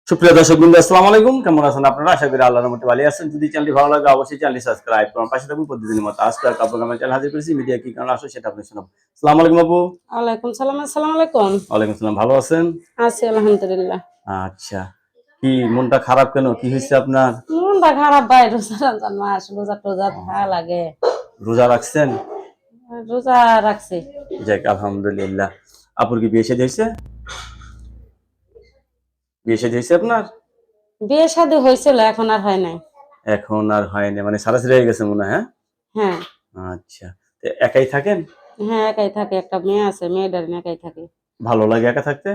সুপ্রিয় দর্শকবৃন্দ, আসসালামু আলাইকুম। কেমন আছেন আপনারা? আশা করি আল্লাহর রহমতে ভালো আছেন। যদি চ্যানেলটি ভালো লাগে অবশ্যই চ্যানেলটি সাবস্ক্রাইব করুন, পাশে থাকুন। প্রতিদিনের মতো আজকে আর কাপড় কামার চ্যানেল হাজির করেছি। মিডিয়া কি কারণে আসো সেটা আপনি শোনাবো। আসসালামু আলাইকুম আপু। ওয়ালাইকুম সালাম। আসসালামু আলাইকুম। ওয়ালাইকুম সালাম। ভালো আছেন? আছি আলহামদুলিল্লাহ। আচ্ছা, কি মনটা খারাপ কেন? কি হয়েছে আপনার? মনটা খারাপ ভাই, রোজা রমজান মাস, রোজা টোজা থাকা লাগে। রোজা রাখছেন? রোজা রাখছি। যাক আলহামদুলিল্লাহ। আপুর কি বিয়ে শাদী হয়েছে? বিয়ে শাদী হয়েছে আপনার? বিয়ে শাদী হয়েছিল, এখন আর হয় নাই। এখন আর হয়নি, মানে সারাসারি হয়ে গেছে মনে হয়? হ্যাঁ আচ্ছা, তো একাই থাকেন? হ্যাঁ, একাই থাকে। একটা মেয়ে আছে, মেয়েটার নিয়ে একাই থাকে। ভালো লাগে একা থাকতে?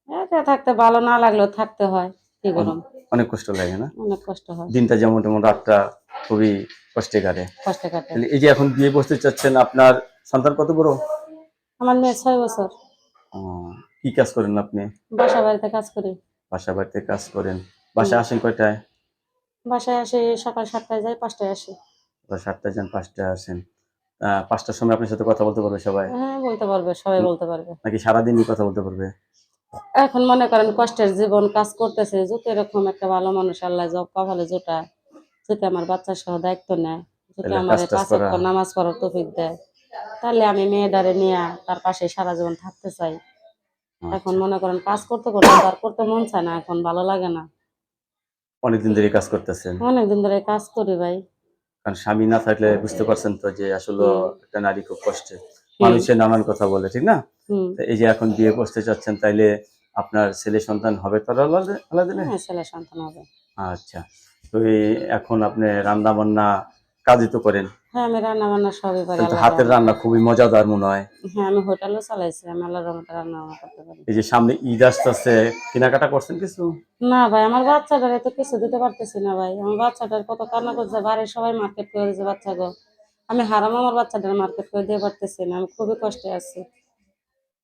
একা থাকতে ভালো না লাগলেও থাকতে হয়, কি করুম। অনেক কষ্ট লাগে না? অনেক কষ্ট হয়। দিনটা যেমন তেমন, রাতটা খুবই কষ্টে কাটে। কষ্টে কাটে। তাহলে এই যে এখন বিয়ে বসতে চাচ্ছেন, আপনার সন্তান কত বড়? আমার মেয়ে 6 বছর। কি কাজ করেন আপনি? বাসা বাড়িতে কাজ করি। বাসা বাড়িতে কাজ করেন? বাসায় আসেন কয়টায়? বাসায় আসি সকাল 7টায়, যাই 5টায় আসি। 7টায় যান, 5টায় আসেন। 5টার সময় আপনার সাথে কথা বলতে পারবে সবাই? হ্যাঁ, বলতে পারবে, সবাই বলতে পারবে। নাকি সারাদিনই কথা বলতে পারবে? এখন মনে করেন কষ্টের জীবন, কাজ করতেছে, যদি এরকম একটা ভালো মানুষ আল্লাহ জব কপালে জোটায়, যদি আমার বাচ্চা সহ দায়িত্ব নেয়, যদি তাহলে আমার কাজ টাজ 5 করা। ওয়াক্ত নামাজ পড়ার তৌফিক দেয়, তাহলে আমি মেয়েটারে নিয়ে তার পাশে সারা জীবন থাকতে চাই। এখন আচ্ছা, মনে করেন কাজ করতে করতে তার করতে মন চায় না, এখন ভালো লাগে না। অনেকদিন ধরে কাজ করতেছেন? অনেকদিন ধরে কাজ করি ভাই। কারণ স্বামী না থাকলে বুঝতে পারছেন তো যে আসলে হুম একটা নারী খুব কষ্টে। হুম মানুষের নানান কথা বলে, ঠিক না? হুম। তো এই যে এখন বিয়ে করতে চাচ্ছেন, তাইলে আপনার ছেলে সন্তান হবে তো আল্লাহ আল্লাহ দিলে? হ্যাঁ, ছেলে সন্তান হবে। আচ্ছা, তো এখন আপনি রান্না বান্না কাজই তো করেন, হ্যাঁ, আমি রান্না বান্না সবই পারি তাহলে তো আল্লাহর হাতের রহমতে। রান্না খুবই মজাদার মনে হয়। হ্যাঁ, আমি হোটেলও চালাইছি, আমি আল্লাহর রহমতে রান্না বান্না করতে পারি। এই যে সামনে ঈদ আসতেছে, কেনাকাটা করছেন কিছু? না ভাই, আমার বাচ্চাটারে তো কিছু দিতে পারতেছি না ভাই। আমার বাচ্চাটার কত কান্না করছে, বাড়ির সবাই মার্কেট করে দিয়েছে বাচ্চাকে। আমি হারাম আমার বাচ্চাটার মার্কেট করে দিয়ে পারতেছি না, আমি খুবই কষ্টে আছি।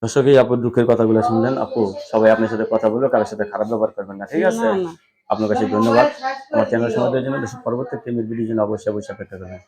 দর্শকই আপুর দুঃখের কথাগুলো শুনলেন। আপু, সবাই আপনার সাথে কথা বলবে, কারোর সাথে খারাপ ব্যবহার করবেন না, ঠিক না আছে? না। আপনার কাছে ধন্যবাদ। আমার চ্যানেল সময় দেওয়ার জন্য। পরবর্তী ভিডিওর জন্য অবশ্যই অপেক্ষা করবেন।